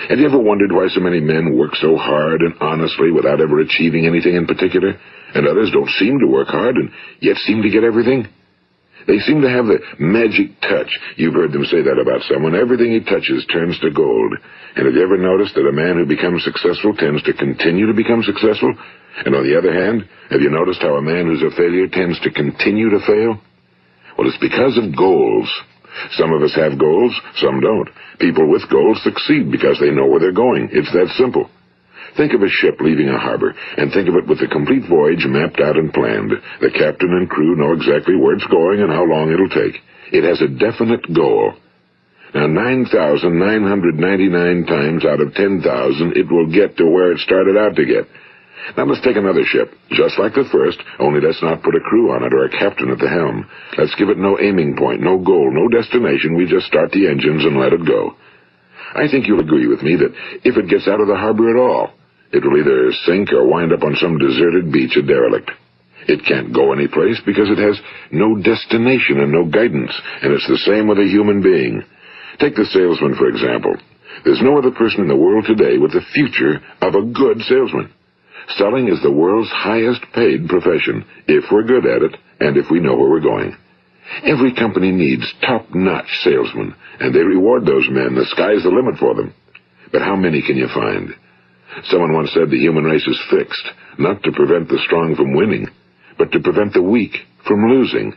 Have you ever wondered why so many men work so hard and honestly without ever achieving anything in particular, and others don't seem to work hard and yet seem to get everything? They seem to have the magic touch. You've heard them say that about someone. Everything he touches turns to gold. And have you ever noticed that a man who becomes successful tends to continue to become successful? And on the other hand, have you noticed how a man who's a failure tends to continue to fail? Well, it's because of goals. Some of us have goals, some don't. People with goals succeed because they know where they're going. It's that simple. Think of a ship leaving a harbor, and think of it with the complete voyage mapped out and planned. The captain and crew know exactly where it's going and how long it'll take. It has a definite goal. Now, 9,999 times out of 10,000, it will get to where it started out to get. Now let's take another ship, just like the first, only let's not put a crew on it or a captain at the helm. Let's give it no aiming point, no goal, no destination. We just start the engines and let it go. I think you'll agree with me that if it gets out of the harbor at all, it will either sink or wind up on some deserted beach, a derelict. It can't go anyplace because it has no destination and no guidance, and it's the same with a human being. Take the salesman, for example. There's no other person in the world today with the future of a good salesman. Selling is the world's highest paid profession, if we're good at it, and if we know where we're going. Every company needs top-notch salesmen, and they reward those men. The sky's the limit for them. But how many can you find? Someone once said the human race is fixed, not to prevent the strong from winning, but to prevent the weak from losing.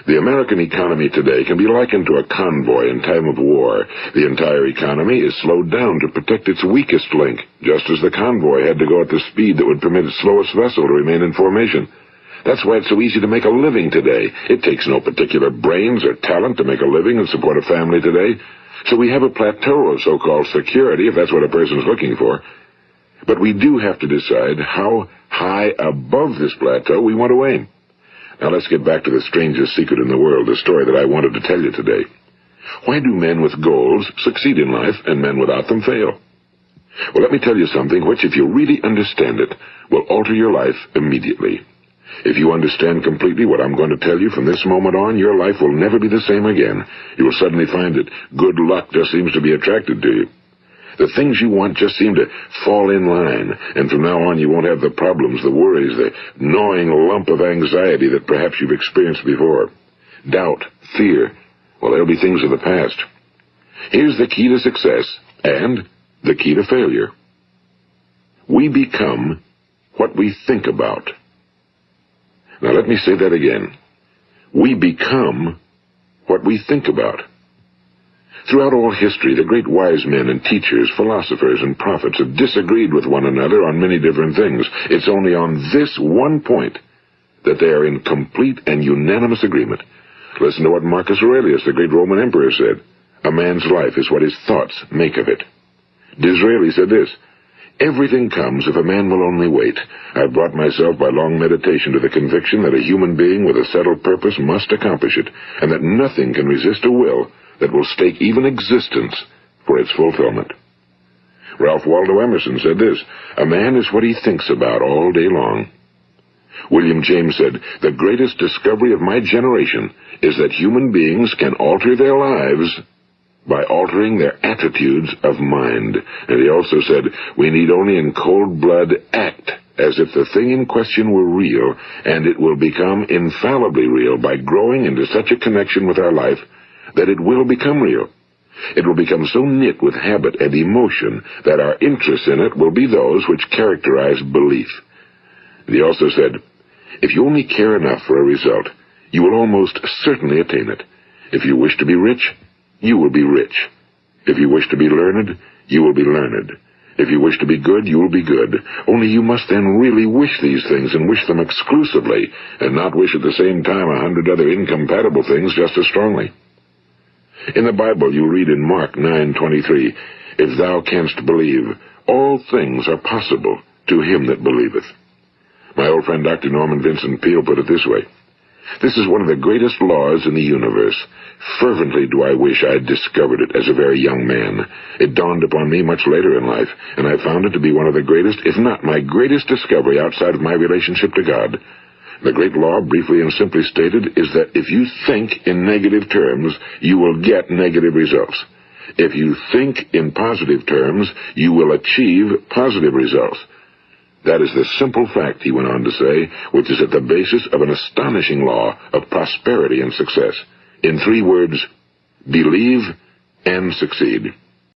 The American economy today can be likened to a convoy in time of war. The entire economy is slowed down to protect its weakest link, just as the convoy had to go at the speed that would permit its slowest vessel to remain in formation. That's why it's so easy to make a living today. It takes no particular brains or talent to make a living and support a family today. So we have a plateau of so-called security, if that's what a person's looking for. But we do have to decide how high above this plateau we want to aim. Now let's get back to the strangest secret in the world, the story that I wanted to tell you today. Why do men with goals succeed in life and men without them fail? Well, let me tell you something which, if you really understand it, will alter your life immediately. If you understand completely what I'm going to tell you from this moment on, your life will never be the same again. You will suddenly find that good luck just seems to be attracted to you. The things you want just seem to fall in line, and from now on you won't have the problems, the worries, the gnawing lump of anxiety that perhaps you've experienced before. Doubt, fear, well, they'll be things of the past. Here's the key to success and the key to failure. We become what we think about. Now let me say that again. We become what we think about. Throughout all history, the great wise men and teachers, philosophers and prophets have disagreed with one another on many different things. It's only on this one point that they are in complete and unanimous agreement. Listen to what Marcus Aurelius, the great Roman emperor, said. A man's life is what his thoughts make of it. Disraeli said this, everything comes if a man will only wait. I've brought myself by long meditation to the conviction that a human being with a settled purpose must accomplish it, and that nothing can resist a will that will stake even existence for its fulfillment. Ralph Waldo Emerson said this, a man is what he thinks about all day long. William James said, the greatest discovery of my generation is that human beings can alter their lives by altering their attitudes of mind. And he also said, we need only in cold blood act as if the thing in question were real, and it will become infallibly real by growing into such a connection with our life that it will become real. It will become so knit with habit and emotion that our interest in it will be those which characterize belief. And he also said, if you only care enough for a result, you will almost certainly attain it. If you wish to be rich, you will be rich. If you wish to be learned, you will be learned. If you wish to be good, you will be good. Only you must then really wish these things and wish them exclusively, and not wish at the same time 100 other incompatible things just as strongly. In the Bible, you read in Mark 9:23, if thou canst believe, all things are possible to him that believeth. My old friend Dr. Norman Vincent Peale put it this way, this is one of the greatest laws in the universe. Fervently do I wish I had discovered it as a very young man. It dawned upon me much later in life, and I found it to be one of the greatest, if not my greatest discovery outside of my relationship to God. The great law, briefly and simply stated, is that if you think in negative terms, you will get negative results. If you think in positive terms, you will achieve positive results. That is the simple fact, he went on to say, which is at the basis of an astonishing law of prosperity and success. In 3 words, believe and succeed.